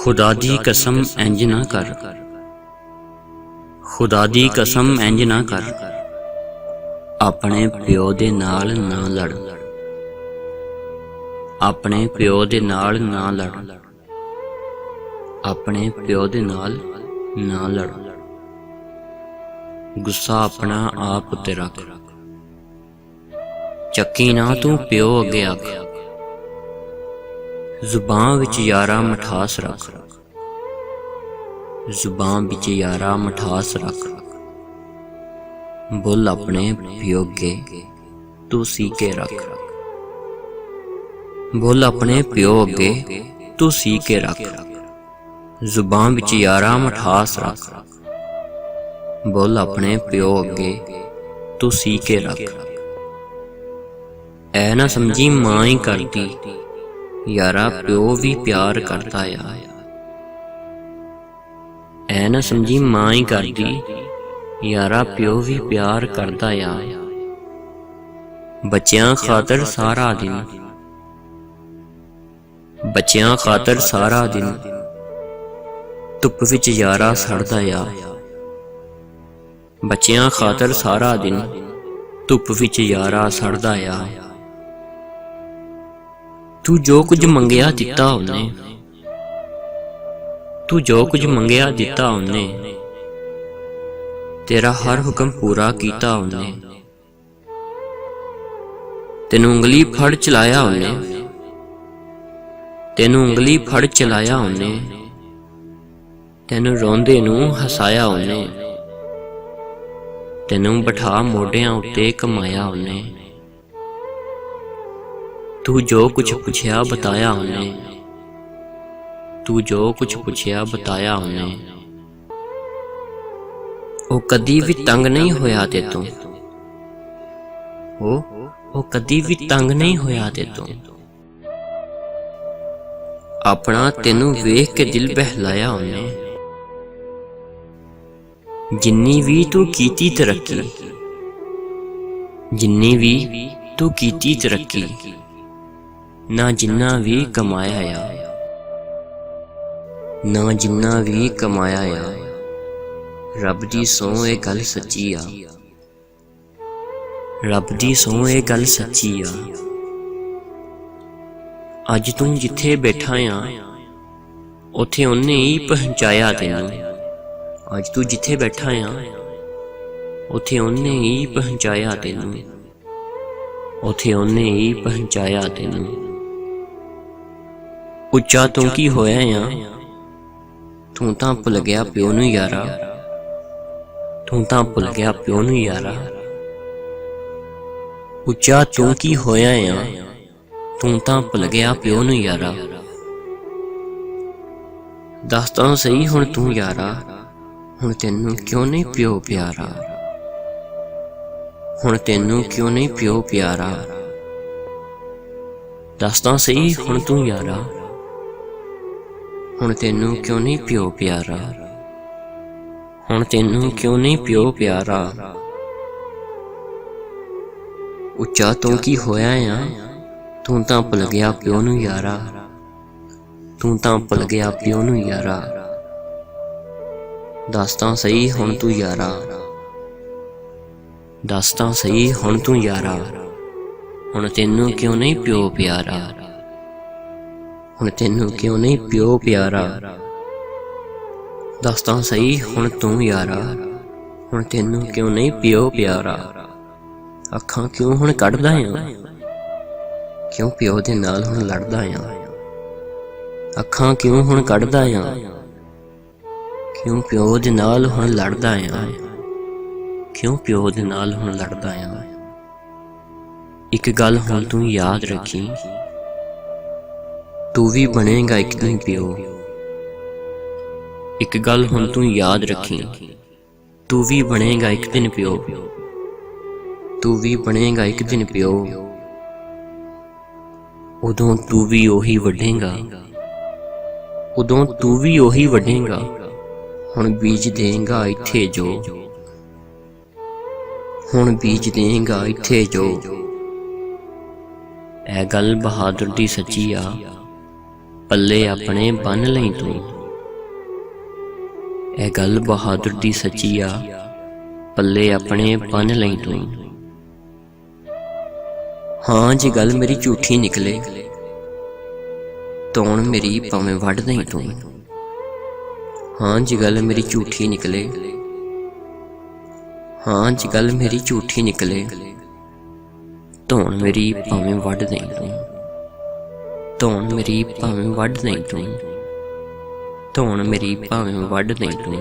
खुदा दी कसम इंज ना कर, खुदा दी कसम इंज ना कर, अपने प्यो दे नाल ना लड़, अपने प्यो दे नाल ना लड़, अपने प्यो दे नाल ना लड़। गुस्सा अपना आप उत्ते रख, चक्की ना तू प्यो अगे आख। जुबान विच यारा मठास रख, जुबान विच यारा मठास रख। बुल अपने प्यो अगे तू सी के रख, बुल अपने प्यो अगे तू सी के रख। जुबान विच यारा मठास रख, बुल अपने प्यो अगे तू सी के रख। ऐ ना समझी मां ही करदी, यारा प्यो भी प्यार करता आ। ऐ ना समझी मां ही करदी, यारा प्यो भी प्यार करता आ। बच्चियां खातर सारा दिन, बच्चियां खातर सारा दिन धुप विच यारा सड़दा आ। बच्चियां खातर सारा दिन धुप विच यारा सड़दा आ। तू जो कुछ मंगिया दिता उन्ने, तू जो कुछ मंगिया दिता उन्ने, तेरा हर हुक्म पूरा कीता उन्ने। तेनू उंगली फड़ चलाया उन्ने, तेनू उंगली फड़ चलाया उन्ने, तेनू रोंदे नू हसाया उन्ने, तेनू बिठा मोढियां उत्ते कमाया उन्ने। तू जो कुछ पुछया बताया उन्हें, तू जो कुछ पुछया बताया उन्हें। ओ कदी भी तंग नहीं होया ते तू, ओ कदी भी तंग नहीं होया ते तू। अपना तेनू वेख के दिल बहलाया उन्हें। जिन्नी भी तू कीती तरक्की, जिन्नी भी तू कीती तरक्की, ना जिन्ना भी कमाया आ, ना जिन्ना भी कमाया आ। रब दी सौं ये गल सच्ची आ, रब दी सौं ये गल सच्ची आ। अज तू जिथे बैठा आ उथे उन्ने ही पहुंचाया तेनू। अज तू जिथे बैठा आ उथे उन्ने ही पहुंचाया तेनू, उथे उन्ने ही पहुंचाया तेनू। उच्चा तू की होया आ, तू तां भुल गया प्यो नू यारा, तू तां भुल गया प्यो नू यारा। उच्चा तू की होया आ, तू तां भुल गया प्यो नू यारा। दस तां सही हुण तू यारा, हुण तैनू क्यों नहीं प्यो प्यारा, हुण तैनू क्यों नहीं प्यो प्यारा। दस तां सही हुण तू यारा, हुण तैनू क्यों नहीं प्यो प्यारा, हुण तैनू क्यों नहीं प्यो प्यारा। उच्चा तू की होया आ, तू तां भुल गया प्यो नू यारा, तू तां भुल गया प्यो नू यारा। दस तां सही हुण तू यारा, दस तां सही हुण तू यारा, हुण तैनू क्यों नहीं प्यो प्यारा, हुण तैनू क्यों नहीं प्यो प्यारा। दस तां सही हुण तू यारा, हुण तैनू क्यों नहीं प्यो प्यारा। अखां क्यों हुण कढदा आ, क्यों प्यो दे नाल हुण लड़दा आ। अखां क्यों हुण कढदा आ, क्यों प्यो दे नाल हुण लड़दा आ, क्यों प्यो दे नाल हुण लड़दा आ। एक गल हुण तू याद रखी, तू भी बनेगा एक दिन प्यो। एक गल हुण तू याद रखी, तू भी बनेगा एक दिन प्यो, तू भी बनेगा एक दिन प्यो। उदों तू भी ओही वढेगा, उदों तू भी ओही वढेगा। हुण बीज देगा इत्थे जो, हुण बीज देगा इत्थे जो। ऐ गल बहादुर दी सच्ची आ, पल्ले अपने बन लई तू। ਇਹ ਗੱਲ ਬਹਾਦਰ ਦੀ ਸੱਚੀ ਆ, ਪੱਲੇ ਆਪਣੇ ਬੰਨ ਲਈ ਤੂੰ। ਹਾਂ ਜੇ ਗੱਲ ਮੇਰੀ ਝੂਠੀ ਨਿਕਲੇ, ਤੌਣ ਮੇਰੀ ਭਾਵੇਂ ਵੱਢ ਦਈ ਤੂੰ। ਹਾਂ ਜੇ ਗੱਲ ਮੇਰੀ ਝੂਠੀ ਨਿਕਲੇ, ਹਾਂ ਜੇ ਗੱਲ ਮੇਰੀ ਝੂਠੀ ਨਿਕਲੇ, ਧੌਣ ਮੇਰੀ ਭਾਵੇਂ ਵੱਢ ਦਈ ਤੂੰ। ਧੌਣ ਮੇਰੀ ਭਾਵੇਂ ਵੱਢ ਦਈ ਤੂੰ। ਧੌਣ ਮੇਰੀ ਭਾਵੇਂ ਵੱਢ ਦਈ ਤੂੰ।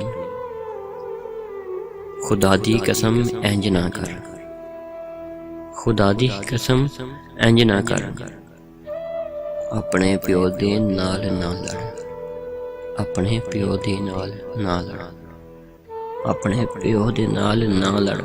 ਖੁਦਾ ਦੀ ਕਸਮ ਇੰਜ ਨਾ ਕਰ, ਖੁਦਾ ਦੀ ਕਸਮ ਇੰਜ ਨਾ ਕਰ। ਆਪਣੇ ਪਿਓ ਦੇ ਨਾਲ ਨਾ ਲੜ, ਆਪਣੇ ਪਿਓ ਦੇ ਨਾਲ ਨਾ ਲੜ, ਆਪਣੇ ਪਿਓ ਦੇ ਨਾਲ ਨਾ ਲੜ।